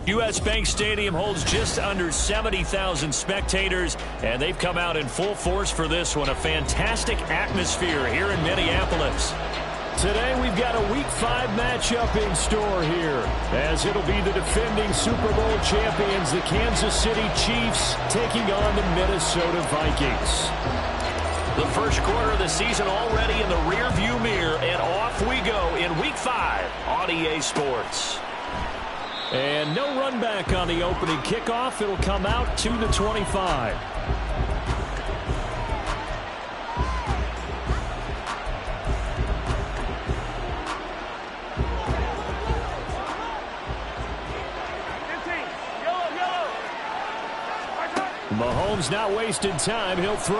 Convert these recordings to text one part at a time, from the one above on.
U.S. Bank Stadium holds just under 70,000 spectators, and they've come out in full force for this one. A fantastic atmosphere here in Minneapolis. Today we've got a Week 5 matchup in store here, as it'll be the defending Super Bowl champions, the Kansas City Chiefs, taking on the Minnesota Vikings. The first quarter of the season already in the rearview mirror, and off we go in Week 5 on EA Sports. And no run back on the opening kickoff. It'll come out to the 25. Mahomes not wasting time. He'll throw.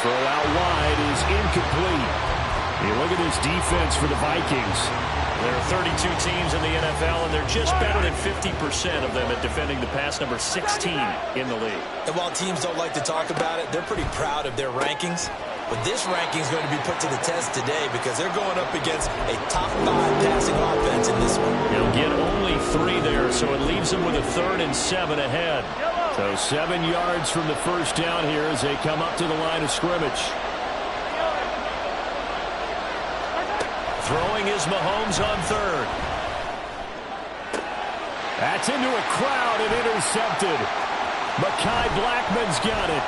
Throw out wide is incomplete. You look at this defense for the Vikings. There are 32 teams in the NFL, and they're just better than 50% of them at defending the pass, number 16 in the league. And while teams don't like to talk about it, they're pretty proud of their rankings. But this ranking is going to be put to the test today because they're going up against a top 5 passing offense in this one. He'll get only 3 there, so it leaves them with a 3rd and 7 ahead. So 7 yards from the first down here as they come up to the line of scrimmage. Throwing is Mahomes on 3rd. That's into a crowd and intercepted. Mekhi Blackman's got it.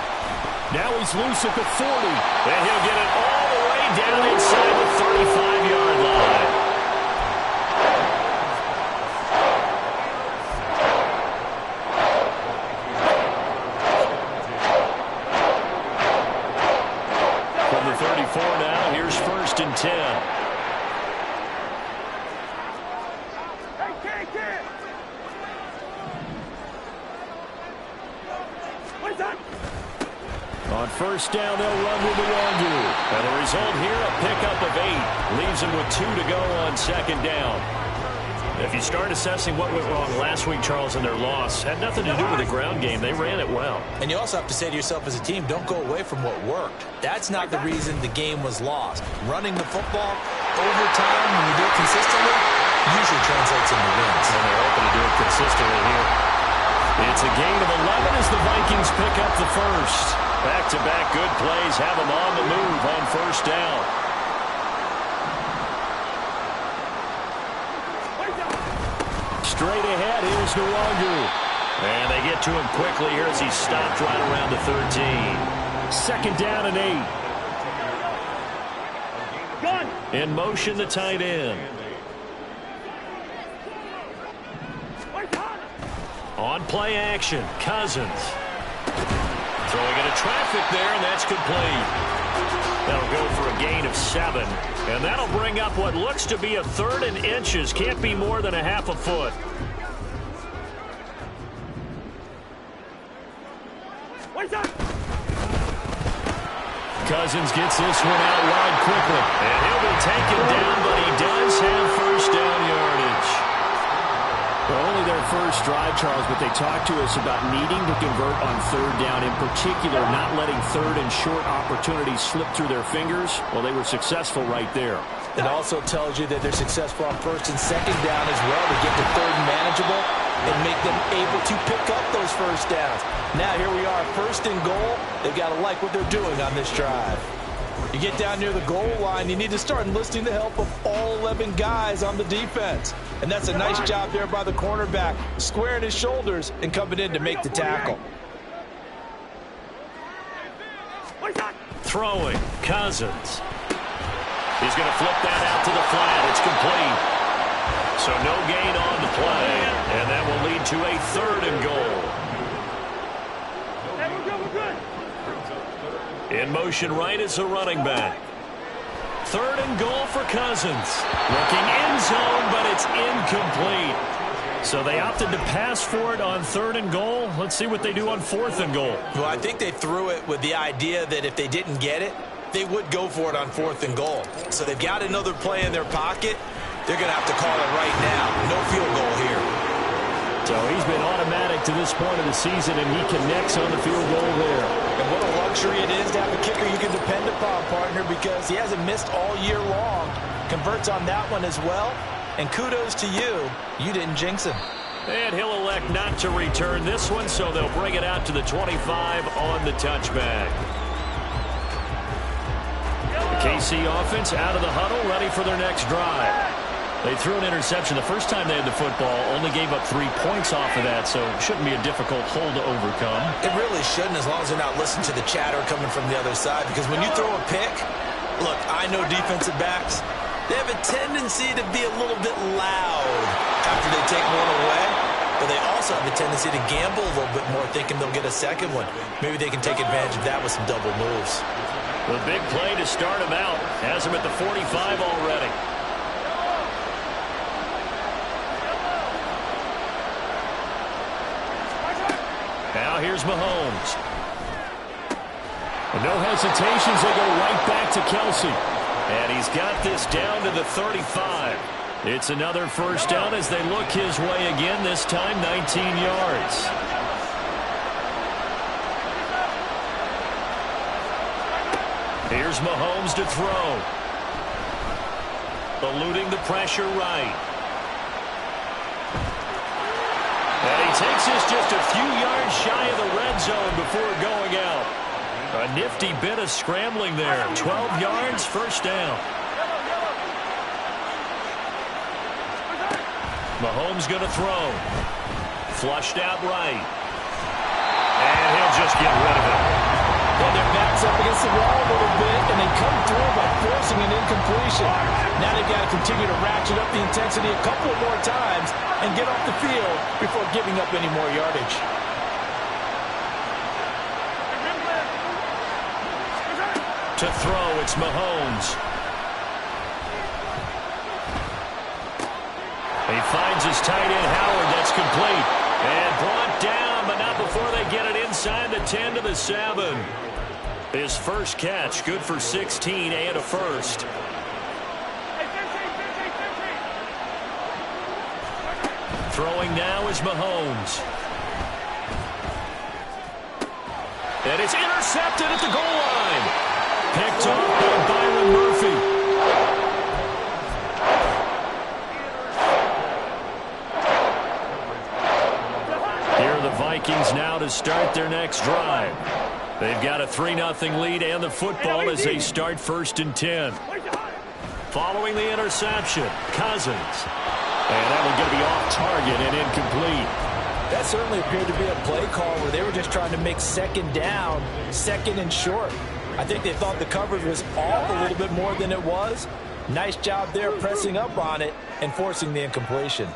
Now he's loose at the 40. And he'll get it all the way down inside the 35-yard line. From the 34 now, here's 1st and 10. On first down, they'll run with Nwangwu. And the result here, a pickup of 8. Leaves them with 2 to go on 2nd down. If you start assessing what went wrong last week, Charles, in their loss, had nothing to do with the ground game. They ran it well. And you also have to say to yourself as a team, don't go away from what worked. That's not the reason the game was lost. Running the football over time, when you do it consistently, usually translates into wins. And they're hoping to do it consistently here. It's a gain of 11 as the Vikings pick up the first. Back-to-back good plays have them on the move on first down. Straight ahead, here's Nwangwu. And they get to him quickly here as he stopped right around the 13. 2nd down and 8. In motion, the tight end. On play action, Cousins. Throwing into traffic there, and that's complete. That'll go for a gain of 7. And that'll bring up what looks to be a 3rd and inches. Can't be more than a half a foot. Cousins gets this one out wide quickly. And he'll be taken down, but he does have first down yardage. Well, only their first drive, Charles, but they talked to us about needing to convert on 3rd down, in particular not letting 3rd and short opportunities slip through their fingers. Well, they were successful right there. It also tells you that they're successful on 1st and 2nd down as well to get to 3rd and manageable and make them able to pick up those first downs. Now here we are, 1st and goal. They've got to like what they're doing on this drive. You get down near the goal line, you need to start enlisting the help of all 11 guys on the defense. And that's a nice job there by the cornerback, squaring his shoulders and coming in to make the tackle. Throwing, Cousins. He's going to flip that out to the flat. It's complete. So no gain on the play, and that will lead to a 3rd and goal. In motion right is the running back. 3rd and goal for Cousins. Looking end zone, but it's incomplete. So they opted to pass for it on 3rd and goal. Let's see what they do on 4th and goal. Well, I think they threw it with the idea that if they didn't get it, they would go for it on 4th and goal. So they've got another play in their pocket. They're going to have to call it right now. No field goal here. So he's been automatic to this point of the season, and he connects on the field goal there. And what a luxury it is to have a kicker you can depend upon, partner, because he hasn't missed all year long. converts on that one as well. And kudos to you. You didn't jinx him. And he'll elect not to return this one, so they'll bring it out to the 25 on the touchback. The KC offense out of the huddle, ready for their next drive. They threw an interception the first time they had the football, only gave up 3 points off of that, so it shouldn't be a difficult hole to overcome. It really shouldn't, as long as they're not listening to the chatter coming from the other side, because when you throw a pick, look, I know defensive backs, they have a tendency to be a little bit loud after they take one away, but they also have a tendency to gamble a little bit more, thinking they'll get a second one. Maybe they can take advantage of that with some double moves. The big play to start him out has him at the 45 already. Now here's Mahomes. No hesitations, they go right back to Kelsey. And he's got this down to the 35. It's another first down as they look his way again, this time 19 yards. Here's Mahomes to throw. Eluding the pressure right. And he takes this just a few yards shy of the red zone before going out. A nifty bit of scrambling there. 12 yards, first down. Mahomes going to throw. Flushed out right. And he'll just get rid of it. Well, their back's up against the wall a little bit, and they come through by forcing an incompletion. Now they've got to continue to ratchet up the intensity a couple more times and get off the field before giving up any more yardage. To throw, it's Mahomes. He finds his tight end, Howard. That's complete. And brought down, but not before they get it inside the 10 to the 7. His first catch, good for 16 and a first. Throwing now is Mahomes. And it's intercepted at the goal line. Picked off by Byron Murphy. Here are the Vikings now to start their next drive. They've got a 3-0 lead and the football as they start 1st and 10. Following the interception, Cousins. And that one going to be off target and incomplete. That certainly appeared to be a play call where they were just trying to make second down, second and short. I think they thought the coverage was off a little bit more than it was. Nice job there pressing up on it and forcing the incompletion.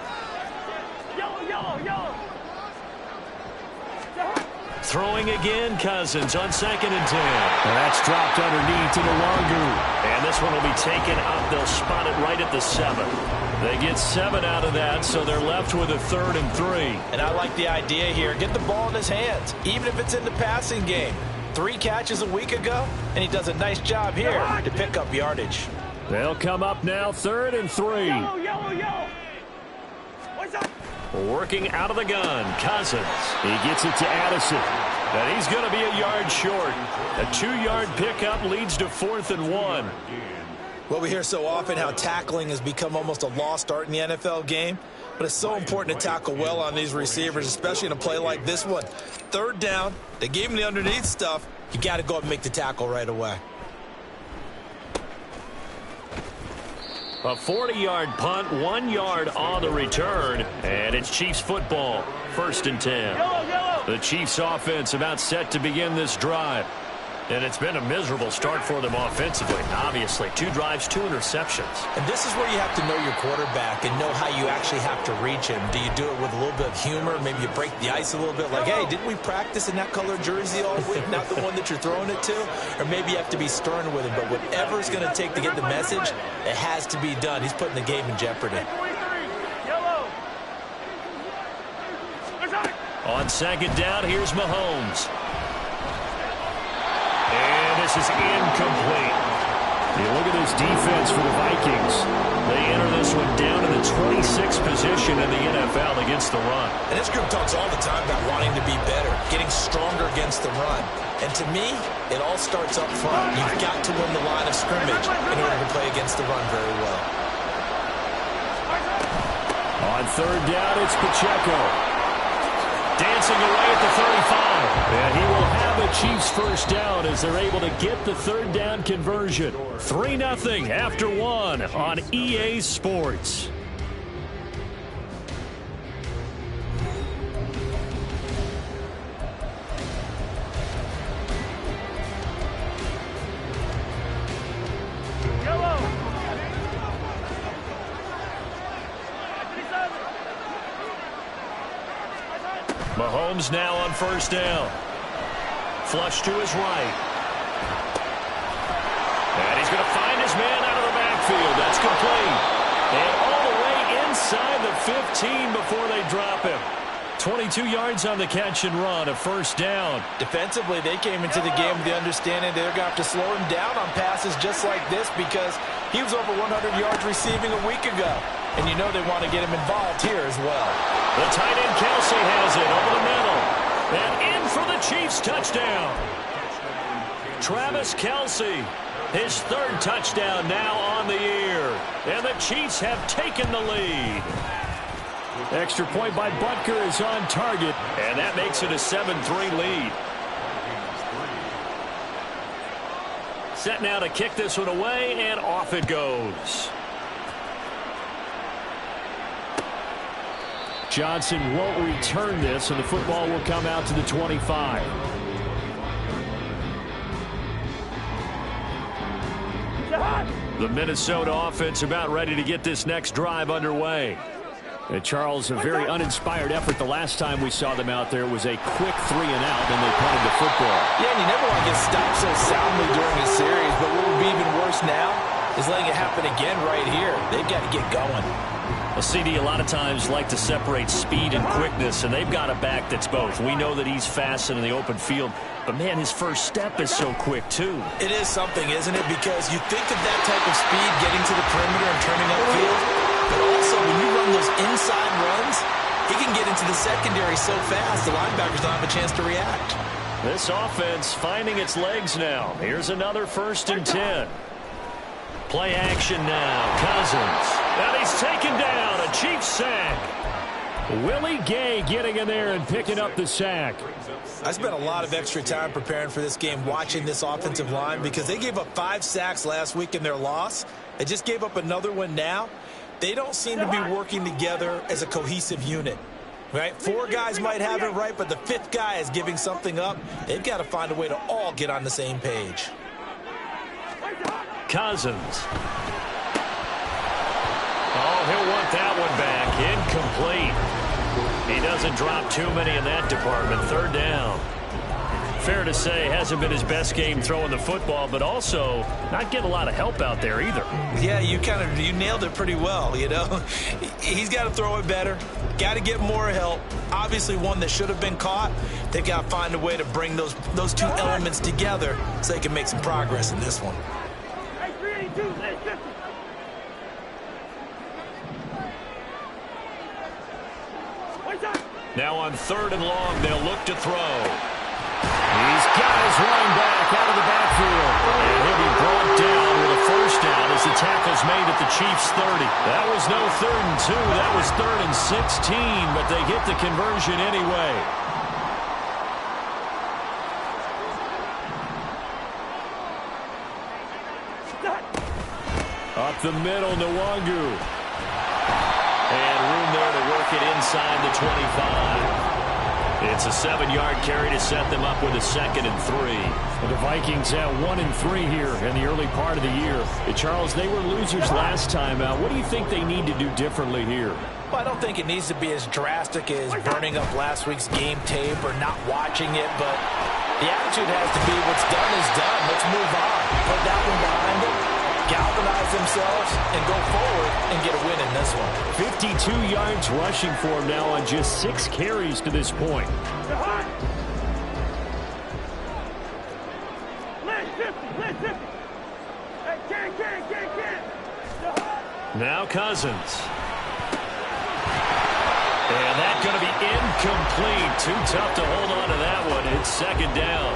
Throwing again, Cousins on 2nd and 10. And that's dropped underneath to the Longu. And this one will be taken up. They'll spot it right at the 7. They get 7 out of that, so they're left with a 3rd and 3. And I like the idea here. Get the ball in his hands, even if it's in the passing game. 3 catches a week ago, and he does a nice job here to pick up yardage. They'll come up now 3rd and 3. Working out of the gun, Cousins. He gets it to Addison. And he's going to be a yard short. A 2-yard pickup leads to 4th and 1. Well, we hear so often how tackling has become almost a lost art in the NFL game. But it's so important to tackle well on these receivers, especially in a play like this one. 3rd down, they gave him the underneath stuff. You got to go up and make the tackle right away. A 40-yard punt, 1 yard on the return, and it's Chiefs football, 1st and 10. The Chiefs offense about set to begin this drive. And it's been a miserable start for them offensively. Obviously, 2 drives, 2 interceptions. And this is where you have to know your quarterback and know how you actually have to reach him. Do you do it with a little bit of humor? Maybe you break the ice a little bit like, hey, didn't we practice in that color jersey all week, not the one that you're throwing it to? Or maybe you have to be stern with him. But whatever it's going to take to get the message, it has to be done. He's putting the game in jeopardy. On 2nd down, here's Mahomes. And this is incomplete. You look at this defense for the Vikings. They enter this one down in the 26th position in the NFL against the run. And this group talks all the time about wanting to be better, getting stronger against the run. And to me, it all starts up front. You've got to win the line of scrimmage in order to play against the run very well. On third down, it's Pacheco. Dancing away at the 35. And he will have a Chiefs first down as they're able to get the third down conversion. 3-0 after one on EA Sports. Mahomes now on first down. Flush to his right. And he's going to find his man out of the backfield. That's complete. And all the way inside the 15 before they drop him. 22 yards on the catch and run, a first down. Defensively, they came into the game with the understanding they're going to have to slow him down on passes just like this because he was over 100 yards receiving a week ago. And you know they want to get him involved here as well. The tight end Kelsey has it over the middle. And in for the Chiefs touchdown. Travis Kelsey, his third touchdown now on the year. And the Chiefs have taken the lead. Extra point by Butker is on target. And that makes it a 7-3 lead. Set now to kick this one away, and off it goes. Johnson won't return this, and the football will come out to the 25. The Minnesota offense about ready to get this next drive underway. And Charles, a very uninspired effort the last time we saw them out there. It was a quick 3 and out, and they punted the football. Yeah, and you never want to get stopped so soundly during a series, but what would be even worse now is letting it happen again right here. They've got to get going. Well, CD, a lot of times like to separate speed and quickness, and they've got a back that's both. We know that he's fast and in the open field, but, man, his first step is so quick, too. It is something, isn't it? Because you think of that type of speed getting to the perimeter and turning upfield, but also when you run those inside runs, he can get into the secondary so fast the linebackers don't have a chance to react. This offense finding its legs now. Here's another 1st and 10. Play action now. Cousins. And he's taken down. A Chiefs sack. Willie Gay getting in there and picking up the sack. I spent a lot of extra time preparing for this game watching this offensive line because they gave up 5 sacks last week in their loss. They just gave up another one now. They don't seem to be working together as a cohesive unit. Right? 4 guys might have it right, but the 5th guy is giving something up. They've got to find a way to all get on the same page. Cousins. Oh, he'll want that one back. Incomplete. He doesn't drop too many in that department. 3rd down. Fair to say, hasn't been his best game throwing the football, but also not getting a lot of help out there either. Yeah, you nailed it pretty well, you know. He's got to throw it better. Got to get more help. Obviously one that should have been caught. They've got to find a way to bring those two elements together so they can make some progress in this one. Now on 3rd and long, they'll look to throw. He's got his running back out of the backfield. And he'll be brought down with a first down as the tackle's made at the Chiefs' 30. That was no 3rd and 2. That was 3rd and 16, but they get the conversion anyway. Up the middle, Nwangu. And room there to work it inside the 25. It's a 7-yard carry to set them up with a 2nd and 3. And the Vikings at 1 and 3 here in the early part of the year. Charles, they were losers last time out. What do you think they need to do differently here? Well, I don't think it needs to be as drastic as burning up last week's game tape or not watching it, but the attitude has to be what's done is done. Let's move on. Put that one behind them, galvanize themselves, and go forward and get a win in this one. 52 yards rushing for him now on just 6 carries to this point. Now Cousins. And that's going to be incomplete. Too tough to hold on to that one. It's 2nd down.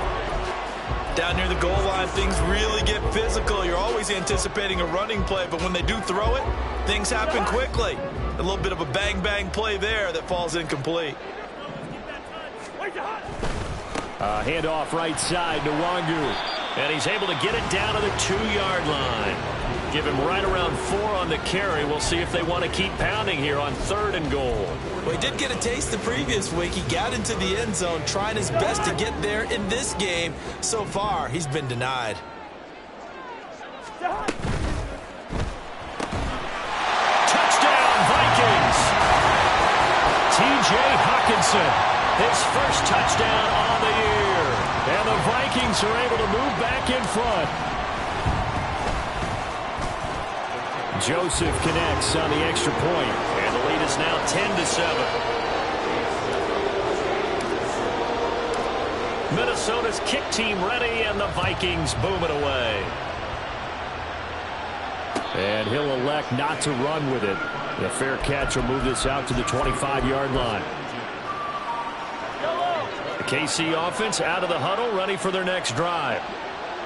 Down near the goal line, things really get physical. You're always anticipating a running play, but when they do throw it, things happen quickly. A little bit of a bang-bang play there that falls incomplete. Handoff right side to Wangu. And he's able to get it down to the 2-yard line. Give him right around 4 on the carry. We'll see if they want to keep pounding here on 3rd and goal. Well, he did get a taste the previous week. He got into the end zone, trying his best to get there in this game. So far, he's been denied. Touchdown, Vikings! T.J. Hawkinson, his first touchdown on the year. And the Vikings are able to move back in front. Joseph connects on the extra point. And the lead is now 10-7. Minnesota's kick team ready, and the Vikings boom it away. And he'll elect not to run with it. The fair catch will move this out to the 25-yard line. The KC offense out of the huddle, ready for their next drive.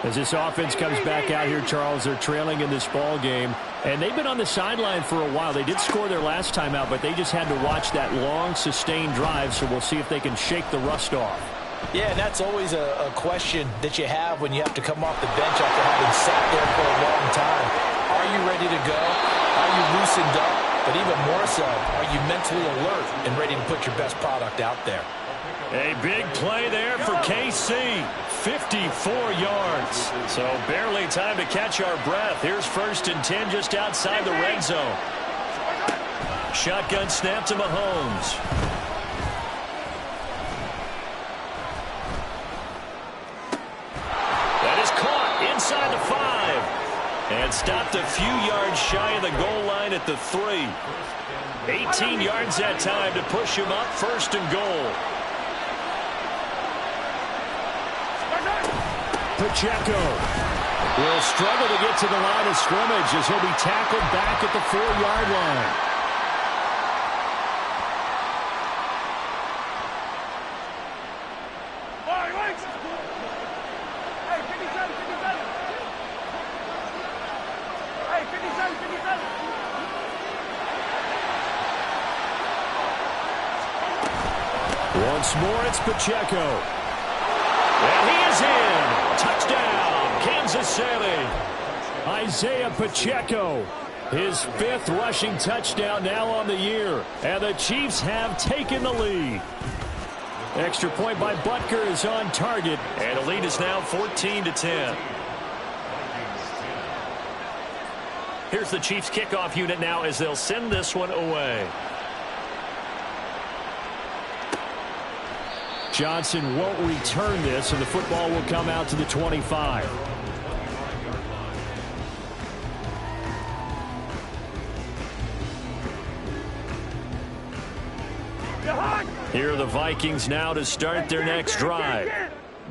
As this offense comes back out here, Charles, they're trailing in this ball game. And they've been on the sideline for a while. They did score their last time out, but they just had to watch that long, sustained drive, so we'll see if they can shake the rust off. Yeah, and that's always a question that you have when you have to come off the bench after having sat there for a long time. Are you ready to go? Are you loosened up? But even more so, are you mentally alert and ready to put your best product out there? A big play there for KC. 54 yards. So barely time to catch our breath. Here's 1st and 10 just outside the red zone. Shotgun snap to Mahomes. That is caught inside the 5. And stopped a few yards shy of the goal line at the 3. 18 yards that time to push him up 1st and goal. Pacheco will struggle to get to the line of scrimmage as he'll be tackled back at the 4-yard line. Once more, it's Pacheco. And he is in. Touchdown, Kansas City. Isaiah Pacheco, his 5th rushing touchdown now on the year. And the Chiefs have taken the lead. Extra point by Butker is on target. And the lead is now 14-10. Here's the Chiefs kickoff unit now as they'll send this one away. Johnson won't return this, and the football will come out to the 25. Here are the Vikings now to start their next drive.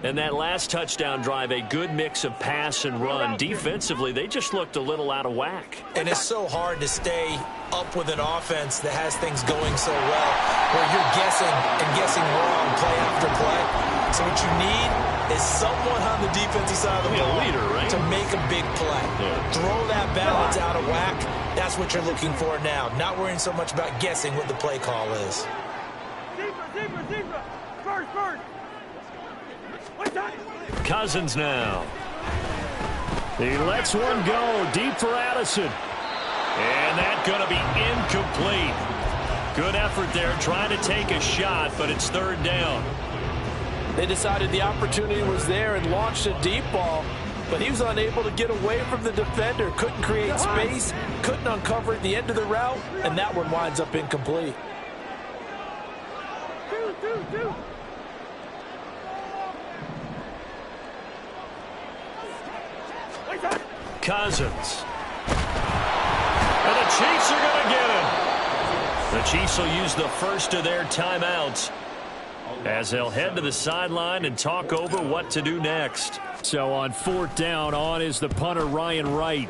And that last touchdown drive, a good mix of pass and run. Defensively, they just looked a little out of whack. And it's so hard to stay up with an offense that has things going so well, where you're guessing and guessing wrong play after play. So what you need is someone on the defensive side of the ball to make a big play. Throw that balance out of whack. That's what you're looking for now. Not worrying so much about guessing what the play call is. Cousins now. He lets one go deep for Addison. And that's going to be incomplete. Good effort there trying to take a shot, but it's 3rd down. They decided the opportunity was there and launched a deep ball, but he was unable to get away from the defender. Couldn't create space, couldn't uncover at the end of the route, and that one winds up incomplete. Cousins. And the Chiefs are going to get him. The Chiefs will use the first of their timeouts as they'll head to the sideline and talk over what to do next. So on 4th down, on is the punter, Ryan Wright.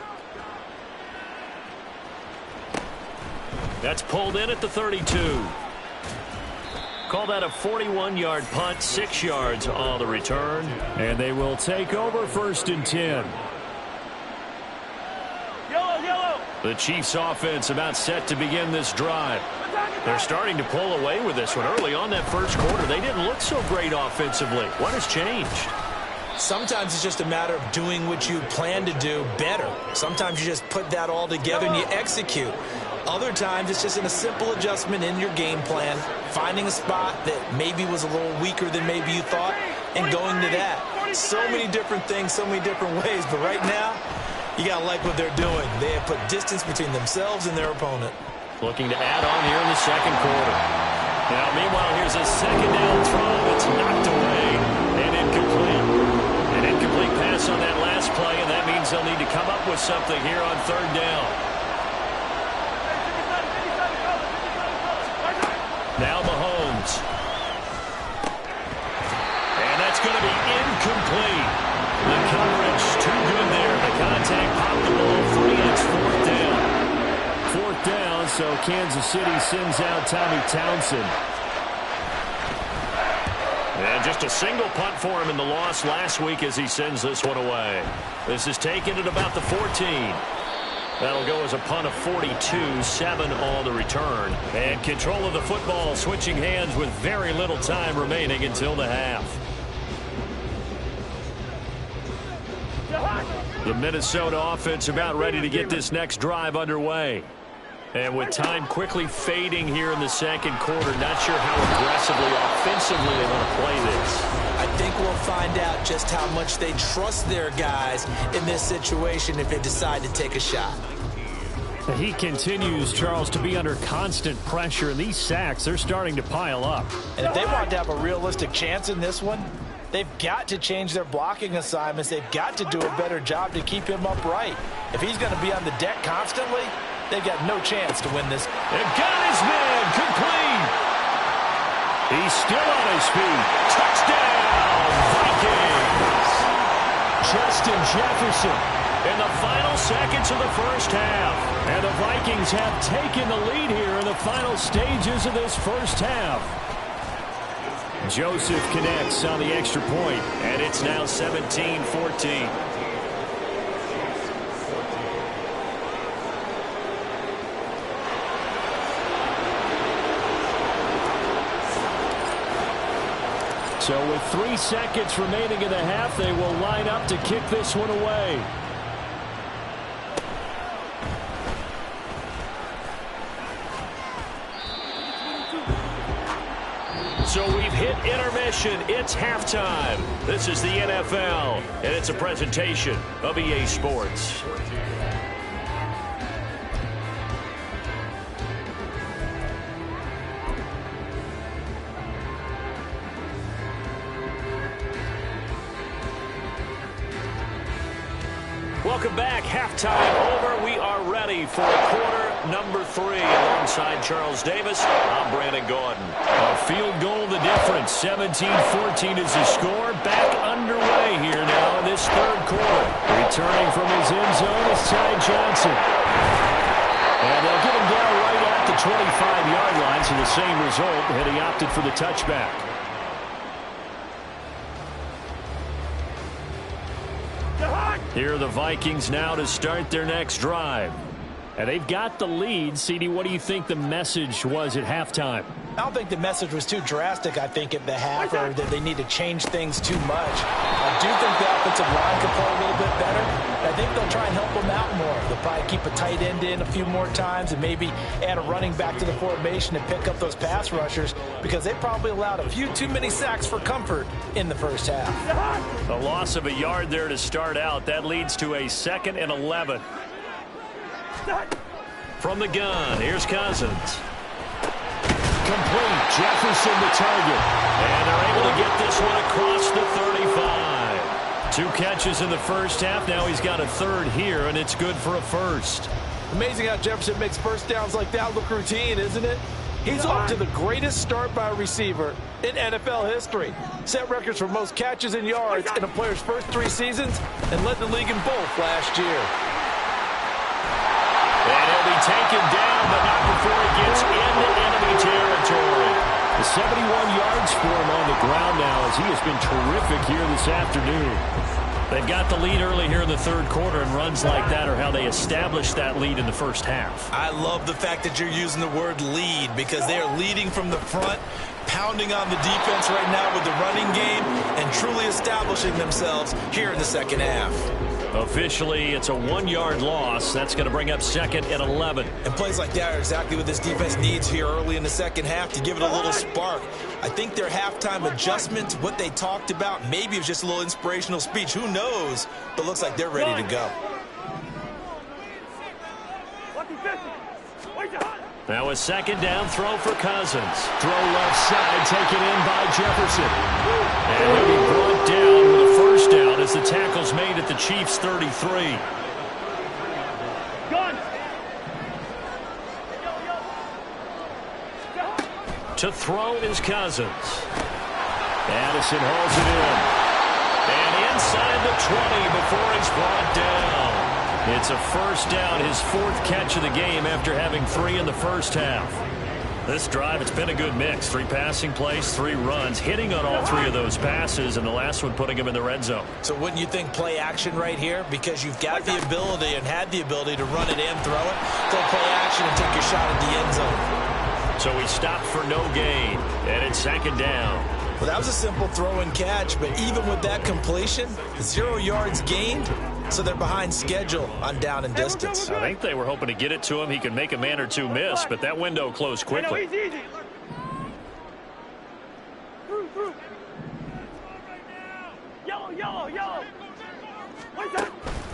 That's pulled in at the 32. Call that a 41-yard punt, 6 yards on the return. And they will take over 1st and 10. The Chiefs offense about set to begin this drive. They're starting to pull away with this one. Early on that first quarter, they didn't look so great offensively. What has changed? Sometimes it's just a matter of doing what you plan to do better. Sometimes you just put that all together and you execute. Other times it's just in a simple adjustment in your game plan, finding a spot that maybe was a little weaker than maybe you thought, and going to that. So many different things, so many different ways, but right now, you got to like what they're doing. They have put distance between themselves and their opponent. Looking to add on here in the second quarter. Now, meanwhile, here's a second down throw that's knocked away and incomplete. An incomplete pass on that last play, and that means they'll need to come up with something here on 3rd down. Now Mahomes. And that's going to be incomplete. The coverage too good there. The contact popped the ball free. It's 4th down. 4th down, so Kansas City sends out Tommy Townsend. And just a single punt for him in the loss last week as he sends this one away. This is taken at about the 14. That'll go as a punt of 42, 7 on the return. And control of the football switching hands with very little time remaining until the half. The Minnesota offense about ready to get this next drive underway. And with time quickly fading here in the second quarter, not sure how aggressively, offensively they want to play this. I think we'll find out just how much they trust their guys in this situation if they decide to take a shot. He continues, Charles, to be under constant pressure, and these sacks, they're starting to pile up. And if they want to have a realistic chance in this one, they've got to change their blocking assignments. They've got to do a better job to keep him upright. If he's going to be on the deck constantly, they've got no chance to win this. And got his man complete. He's still on his feet. Touchdown, Vikings. Justin Jefferson in the final seconds of the first half. And the Vikings have taken the lead here in the final stages of this first half. Joseph connects on the extra point, and it's now 17-14. So with 3 seconds remaining in the half, they will line up to kick this one away. So we've hit intermission. It's halftime. This is the NFL, and it's a presentation of EA Sports. Welcome back. Halftime over. We are ready for quarter number 3. Alongside Charles Davis, I'm Brandon Gordon. A field goal the difference. 17-14 is the score. Back underway here now in this third quarter. Returning from his end zone is Ty Johnson. And they'll get him down right at the 25-yard line, so the same result, and he opted for the touchback. Here are the Vikings now to start their next drive. And they've got the lead. CD, what do you think the message was at halftime? I don't think the message was too drastic, I think, at the half, or that they need to change things too much. I do think the offensive line could play a little bit better. I think they'll try and help them out more. They'll probably keep a tight end in a few more times and maybe add a running back to the formation and pick up those pass rushers, because they probably allowed a few too many sacks for comfort in the first half. A loss of a yard there to start out. That leads to a 2nd and 11. From the gun, here's Cousins. Complete. Jefferson the target. And they're able to get this one across the 35. 2 catches in the first half. Now he's got a 3rd here, and it's good for a 1st. Amazing how Jefferson makes first downs like that look routine, isn't it? He's off to the greatest start by a receiver in NFL history. Set records for most catches and yards in a player's first 3 seasons and led the league in both last year. And he'll be taken down, but not before he gets into enemy territory. The 71 yards for him on the ground now as he has been terrific here this afternoon. They've got the lead early here in the third quarter, and runs like that are how they establish that lead in the first half. I love the fact that you're using the word lead because they are leading from the front, pounding on the defense right now with the running game, and truly establishing themselves here in the second half. Officially, it's a 1-yard loss. That's going to bring up second and 11. And plays like that are exactly what this defense needs here early in the second half to give it a little spark. I think their halftime adjustments, what they talked about, maybe it was just a little inspirational speech. Who knows? But looks like they're ready to go. Now a second down throw for Cousins. Throw left side, taken in by Jefferson. And he'll be brought down with a first down as the tackle's made at the Chiefs' 33. To throw is Cousins. Addison hauls it in. And inside the 20 before he's brought down. It's a first down, his 4th catch of the game after having 3 in the first half. This drive, it's been a good mix. 3 passing plays, 3 runs, hitting on all 3 of those passes, and the last one putting him in the red zone. So wouldn't you think play action right here? Because you've got the ability and had the ability to run it and throw it. Go play action and take your shot at the end zone. So he stopped for no gain, and it's second down. Well, that was a simple throw and catch, but even with that completion, 0 yards gained. So they're behind schedule on down and distance. I think they were hoping to get it to him. He could make a man or 2 miss, but that window closed quickly.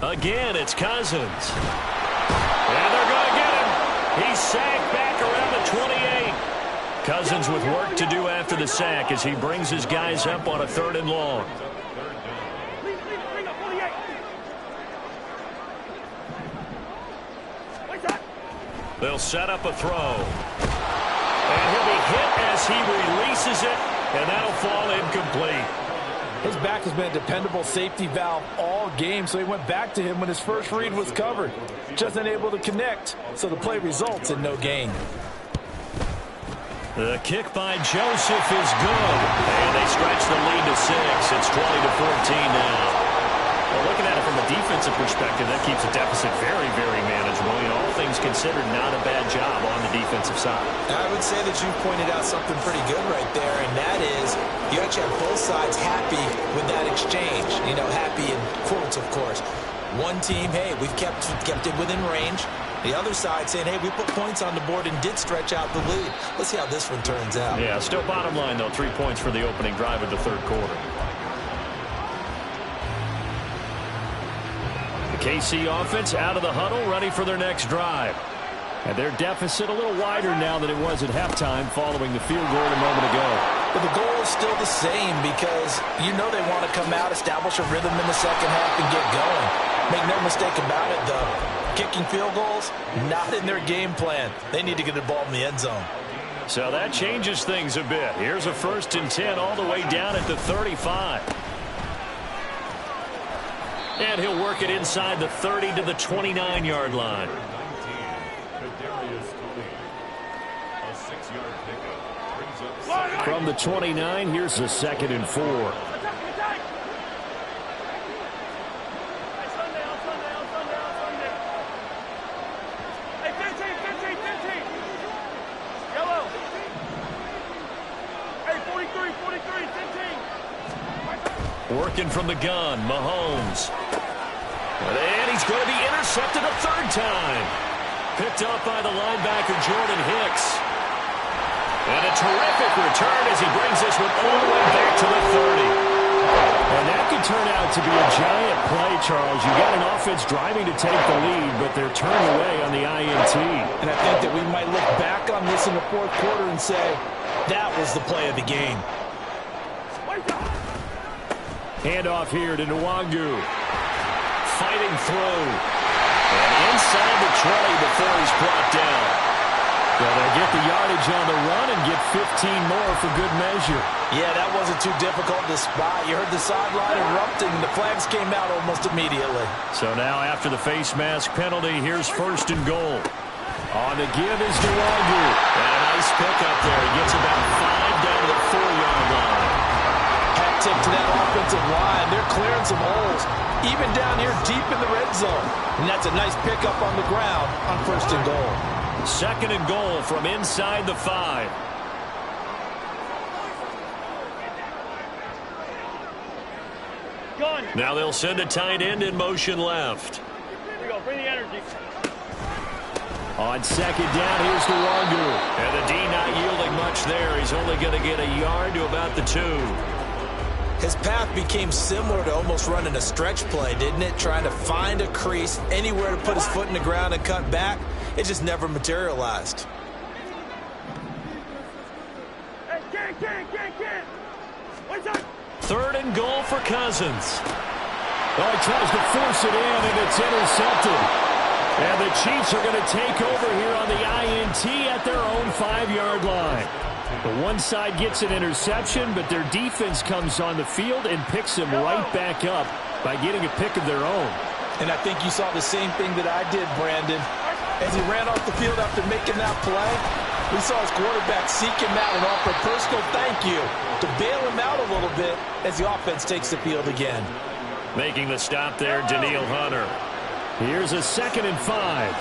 Again, it's Cousins. And they're going to get him. He's sacked back around the 28. Cousins with work to do after the sack as he brings his guys up on a 3rd and long. They'll set up a throw. And he'll be hit as he releases it, and that'll fall incomplete. His back has been a dependable safety valve all game, so he went back to him when his first read was covered. Just unable to connect, so the play results in no gain. The kick by Joseph is good. And they stretch the lead to 6. It's 20-14 now. Well, looking at it from a defensive perspective, that keeps the deficit very, very manageable. You know, all things considered, not a bad job on the defensive side. I would say that you pointed out something pretty good right there, and that is you actually have both sides happy with that exchange. You know, happy in quotes, of course. One team, hey, we've kept it within range. The other side saying, hey, we put points on the board and did stretch out the lead. Let's see how this one turns out. Yeah, still bottom line, though, 3 points for the opening drive of the third quarter. KC offense out of the huddle, ready for their next drive. And their deficit a little wider now than it was at halftime following the field goal a moment ago. But the goal is still the same because you know they want to come out, establish a rhythm in the second half, and get going. Make no mistake about it, though. Kicking field goals, not in their game plan. They need to get the ball in the end zone. So that changes things a bit. Here's a 1st and 10 all the way down at the 35. And he'll work it inside the 30 to the 29-yard line. From the 29, here's the 2nd and 4. Working from the gun, Mahomes. And he's going to be intercepted a 3rd time. Picked up by the linebacker, Jordan Hicks. And a terrific return as he brings this one all the way back to the 30. And that could turn out to be a giant play, Charles. You got an offense driving to take the lead, but they're turned away on the INT. And I think that we might look back on this in the 4th quarter and say, that was the play of the game. Handoff here to Nwangu. Fighting through. And inside the 20 before he's brought down. Well, they'll get the yardage on the run and get 15 more for good measure. Yeah, that wasn't too difficult to spot. You heard the sideline erupting. The flags came out almost immediately. So now after the face mask penalty, here's 1st and goal. On the give is DeWalder. And a nice pickup there. He gets about 5 down to the 4-yard line. Hat tip to that offensive line. They're clearing some holes, even down here deep in the red zone. And that's a nice pickup on the ground on 1st and goal. 2nd and goal from inside the 5. Now they'll send a tight end in motion left. Here we go. Bring the energy. On 2nd down, here's DeWalder. And the D not yielding much there. He's only going to get a yard to about the 2. His path became similar to almost running a stretch play, didn't it? Trying to find a crease, anywhere to put his foot in the ground and cut back. It just never materialized. Hey, can't. What's up? 3rd and goal for Cousins. Oh, he tries to force it in, and it's intercepted. And the Chiefs are going to take over here on the INT at their own 5-yard line. The one side gets an interception, but their defense comes on the field and picks them right back up by getting a pick of their own. And I think you saw the same thing that I did, Brandon. As he ran off the field after making that play, we saw his quarterback seek him out and offer a personal thank you to bail him out a little bit as the offense takes the field again. Making the stop there, Daniil Hunter. Here's a 2nd and 5.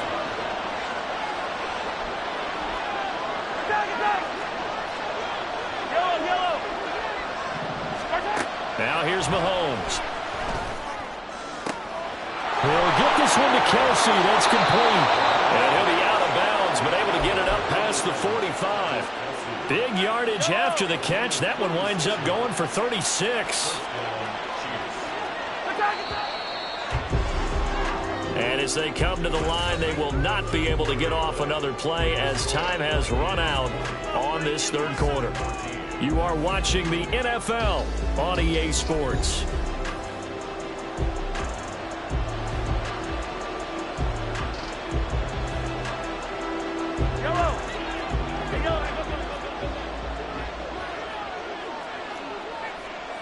Yellow. Now here's Mahomes. They'll get this one to Kelsey. That's complete. And he'll be out of bounds, but able to get it up past the 45. Big yardage after the catch. That one winds up going for 36. And as they come to the line, they will not be able to get off another play as time has run out on this 3rd quarter. You are watching the NFL on EA Sports. Yellow.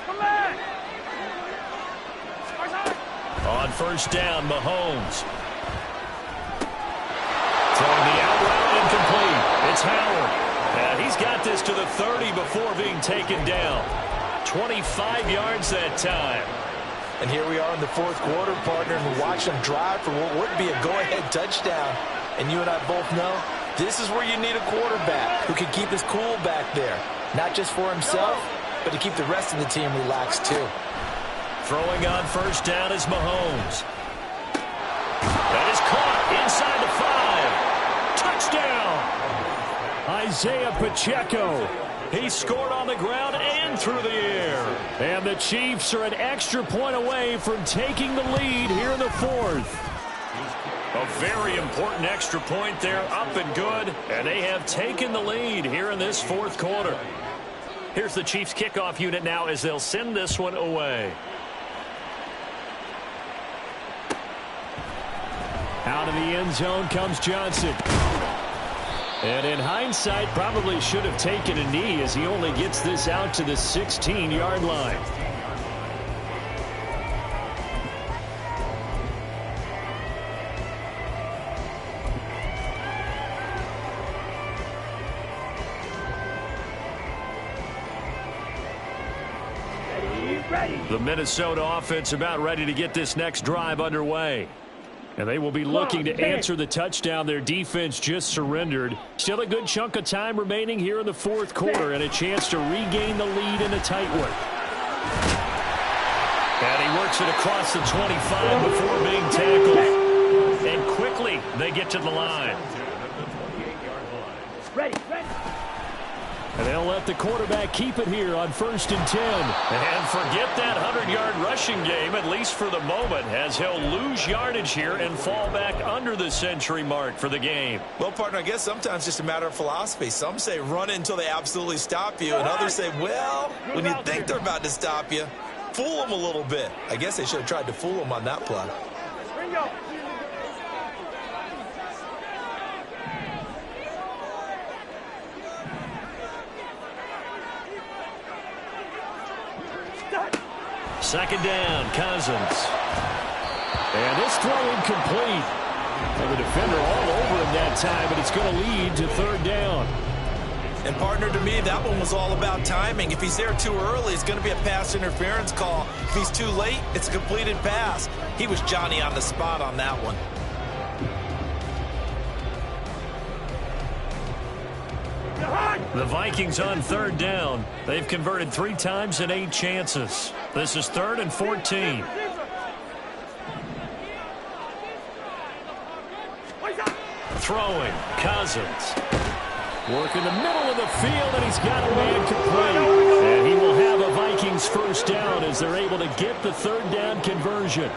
Come back. On 1st down, Mahomes. Throwing the out route incomplete. It's Howard. And he's got this to the 30 before being taken down. 25 yards that time. And here we are in the 4th quarter, partner, and we watch them drive for what would be a go-ahead touchdown. And you and I both know this is where you need a quarterback who can keep his cool back there. Not just for himself, but to keep the rest of the team relaxed too. Throwing on 1st down is Mahomes. That is caught inside the 5. Touchdown! Isaiah Pacheco. He scored on the ground and through the air. And the Chiefs are an extra point away from taking the lead here in the 4th. A very important extra point there, up and good. And they have taken the lead here in this 4th quarter. Here's the Chiefs kickoff unit now as they'll send this one away. Out of the end zone comes Johnson. And in hindsight, probably should have taken a knee as he only gets this out to the 16-yard line. The Minnesota offense about ready to get this next drive underway. And they will be looking to answer the touchdown their defense just surrendered. Still a good chunk of time remaining here in the 4th quarter and a chance to regain the lead in a tight one. And he works it across the 25 before being tackled. And quickly they get to the line. Ready. And they'll let the quarterback keep it here on 1st and 10. And forget that 100-yard rushing game, at least for the moment, as he'll lose yardage here and fall back under the century mark for the game. Well, partner, I guess sometimes it's just a matter of philosophy. Some say run it until they absolutely stop you, and others say, well, when you think they're about to stop you, fool them a little bit. I guess they should have tried to fool them on that play. Bingo. Second down, Cousins. And this throw incomplete. Well, the defender all over him that time, but it's going to lead to third down. And partner, to me, that one was all about timing. If he's there too early, it's going to be a pass interference call. If he's too late, it's a completed pass. He was Johnny on the spot on that one. The Vikings on third down. They've converted 3 times in 8 chances. This is 3rd and 14. Throwing, Cousins. Working the middle of the field, and he's got a man complete. And he will have a Vikings first down as they're able to get the third down conversion.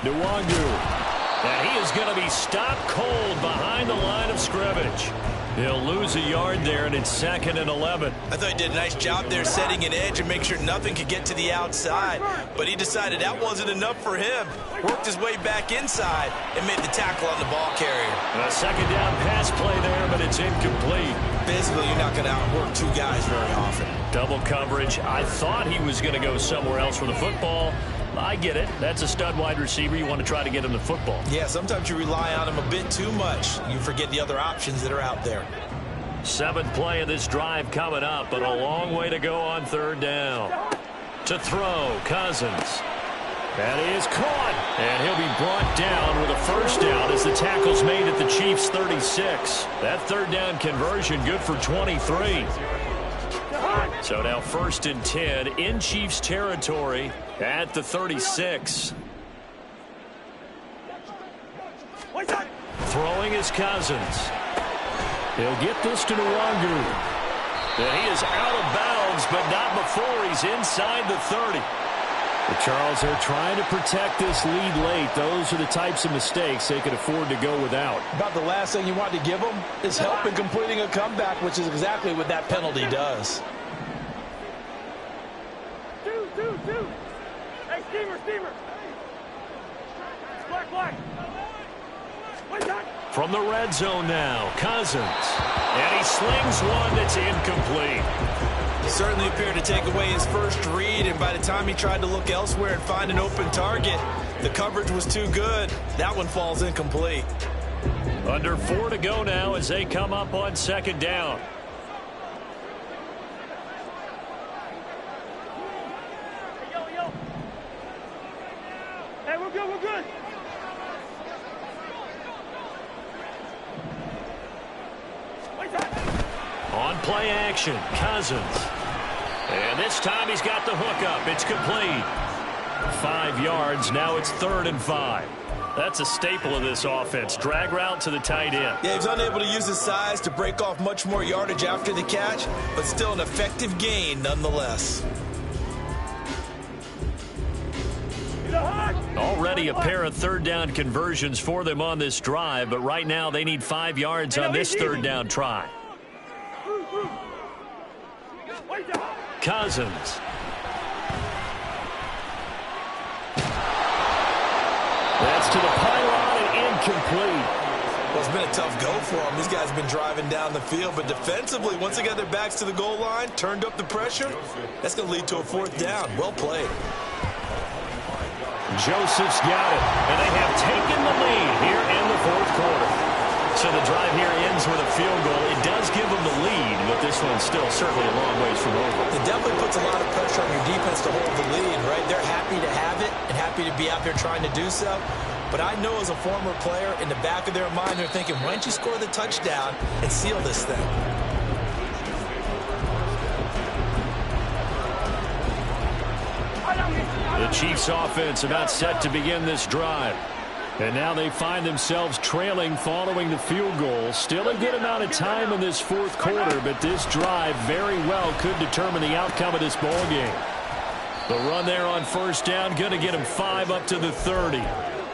Nwangu. And he is going to be stopped cold behind the line of scrimmage. He'll lose a yard there, and it's 2nd and 11. I thought he did a nice job there setting an edge and make sure nothing could get to the outside. But he decided that wasn't enough for him. Worked his way back inside and made the tackle on the ball carrier. A 2nd down pass play there, but it's incomplete. Basically, you're not going to outwork 2 guys very often. Double coverage. I thought he was going to go somewhere else with the football. I get it. That's a stud wide receiver. You want to try to get him the football. Yeah, sometimes you rely on him a bit too much. You forget the other options that are out there. 7th play of this drive coming up, but a long way to go on third down. To throw, Cousins. That is caught, and he'll be brought down with a first down as the tackle's made at the Chiefs' 36. That third down conversion good for 23. So now 1st and 10 in Chiefs territory at the 36. Throwing is Cousins. He'll get this to Nwangu. And he is out of bounds, but not before he's inside the 30. The Charles are trying to protect this lead late. Those are the types of mistakes they could afford to go without. About the last thing you want to give them is help in completing a comeback, which is exactly what that penalty does. Two. Hey, steamer. Black. From the red zone now, Cousins. And he slings one that's incomplete. He certainly appeared to take away his first read, and by the time he tried to look elsewhere and find an open target, the coverage was too good. That one falls incomplete. Under 4 to go now as they come up on 2nd down. Yo. Hey, we're good. On play action, Cousins. And this time he's got the hook up. It's complete. 5 yards. Now it's 3rd and 5. That's a staple of this offense. Drag route to the tight end. Yeah, he's unable to use his size to break off much more yardage after the catch, but still an effective gain nonetheless. Already a pair of third down conversions for them on this drive, but right now they need 5 yards on this third down try. Cousins. That's to the pylon and incomplete. Well, it's been a tough go for them. These guys have been driving down the field, but defensively, once they got their backs to the goal line, turned up the pressure, that's going to lead to a 4th down. Well played. Joseph's got it, and they have taken the lead here in the 4th quarter. So the drive here ends with a field goal. It does give them the lead, but this one's still certainly a long ways from over. It definitely puts a lot of pressure on your defense to hold the lead, right? They're happy to have it and happy to be out there trying to do so. But I know as a former player, in the back of their mind, they're thinking, why don't you score the touchdown and seal this thing? The Chiefs offense about set to begin this drive. And now they find themselves trailing following the field goal. Still a good amount of time in this 4th quarter, but this drive very well could determine the outcome of this ball game. The run there on 1st down, going to get them 5 up to the 30.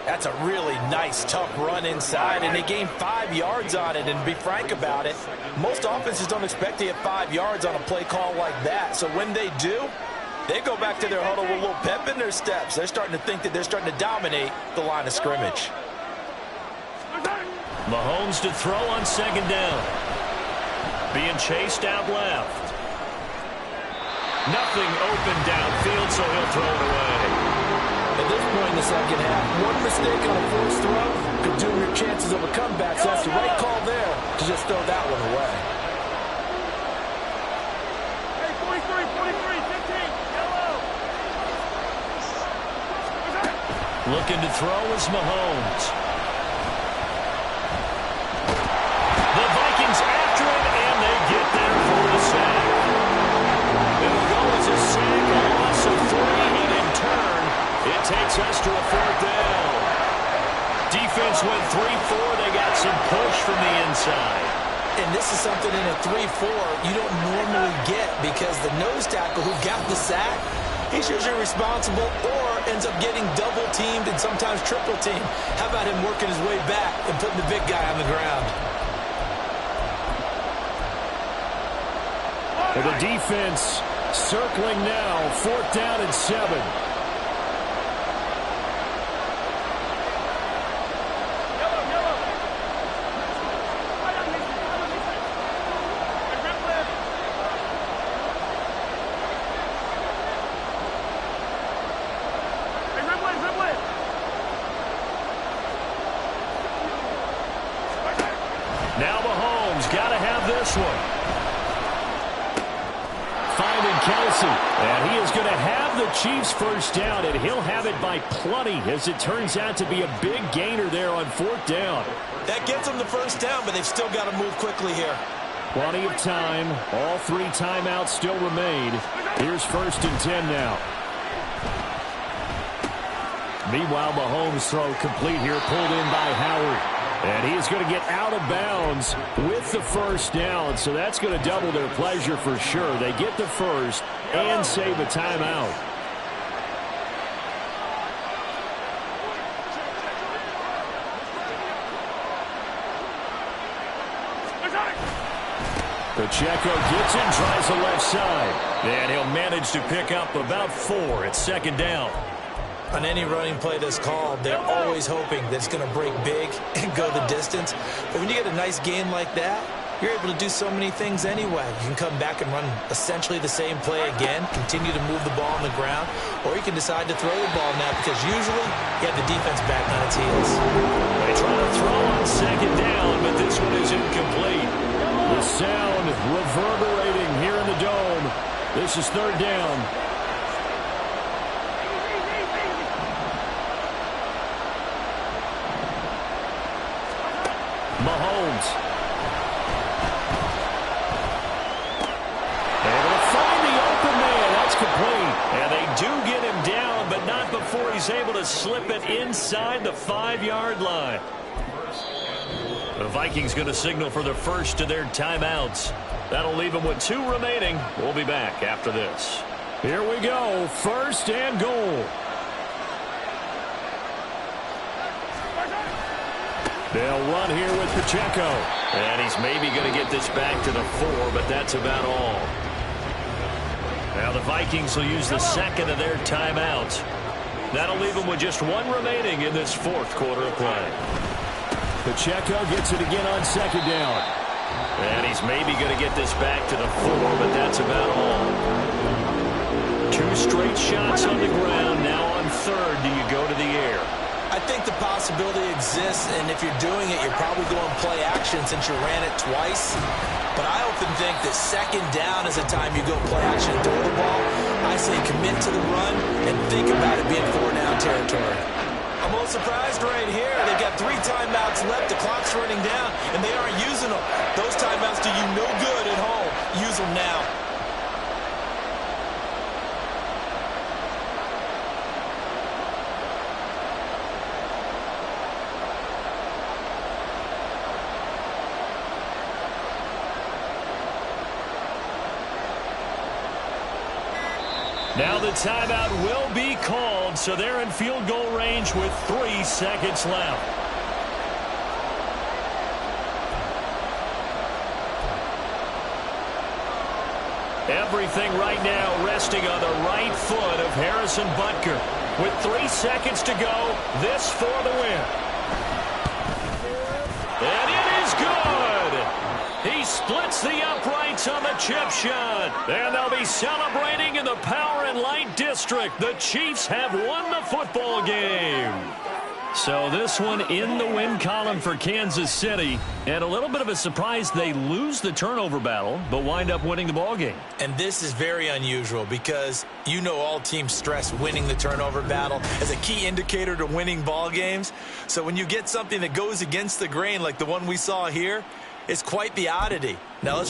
That's a really nice, tough run inside, and they gained 5 yards on it. And to be frank about it, most offenses don't expect to get 5 yards on a play call like that. So when they do, they go back to their huddle with a little pep in their steps. They're starting to think that they're starting to dominate the line of scrimmage. Mahomes to throw on 2nd down. Being chased out left. Nothing open downfield, so he'll throw it away. At this point in the second half, one mistake on a forced throw could doom your chances of a comeback. So that's the right call there to just throw that one away. Hey, 43, 15, yellow. Looking to throw is Mahomes. The Vikings after it, and they get there for the sack. It'll go as a sack, a loss of 3, and in turn, it takes us to a 4th down. Defense went 3-4. They got some push from the inside. And this is something in a 3-4 you don't normally get because the nose tackle who got the sack, he's usually responsible or ends up getting double-teamed and sometimes triple-teamed. How about him working his way back and putting the big guy on the ground? For the defense, circling now, 4th down and 7. Now Mahomes got to have this one. Finding Kelsey, and he is going to have the Chiefs' first down, and he'll have it by plenty as it turns out to be a big gainer there on 4th down. That gets them the first down, but they've still got to move quickly here. Plenty of time. All 3 timeouts still remain. Here's 1st and 10 now. Meanwhile, Mahomes' throw complete here, pulled in by Howard. And he is going to get out of bounds with the first down, so that's going to double their pleasure for sure. They get the first and save a timeout. Pacheco gets it, tries the left side. And he'll manage to pick up about 4 at 2nd down. On any running play that's called, they're always hoping that it's going to break big and go the distance. But when you get a nice gain like that, you're able to do so many things anyway. You can come back and run essentially the same play again, continue to move the ball on the ground, or you can decide to throw the ball now because usually you have the defense back on its heels. They try to throw on 2nd down, but this one is incomplete. The sound reverberating here in the dome. This is 3rd down. Mahomes. Able to find the open man. That's complete. And they do get him down, but not before he's able to slip it inside the 5-yard line. The Vikings going to signal for the first of their timeouts. That'll leave them with 2 remaining. We'll be back after this. Here we go. 1st and goal. They'll run here with Pacheco. And he's maybe going to get this back to the 4, but that's about all. Now the Vikings will use the 2nd of their timeouts. That'll leave them with just 1 remaining in this 4th quarter of play. Pacheco gets it again on 2nd down. And he's maybe going to get this back to the 4, but that's about all. 2 straight shots on the ground. Now on 3rd, do you go to the air? I think the possibility exists, and if you're doing it, you're probably going play action since you ran it twice. But I often think that 2nd down is the time you go play action and throw the ball. I say commit to the run and think about it being 4-down territory. I'm a little surprised right here. They've got 3 timeouts left. The clock's running down, and they aren't using them. Those timeouts do you no good at home. Use them now. Now the timeout will be called, so they're in field goal range with 3 seconds left. Everything right now resting on the right foot of Harrison Butker. With 3 seconds to go, this for the win. And it is good! He splits the uprights on the chip shot. And they'll be celebrating in the Power and Light district. The Chiefs have won the football game. So this one in the win column for Kansas City. And a little bit of a surprise, they lose the turnover battle, but wind up winning the ball game. And this is very unusual because you know all teams stress winning the turnover battle as a key indicator to winning ball games. So when you get something that goes against the grain like the one we saw here, it's quite the oddity. Now let's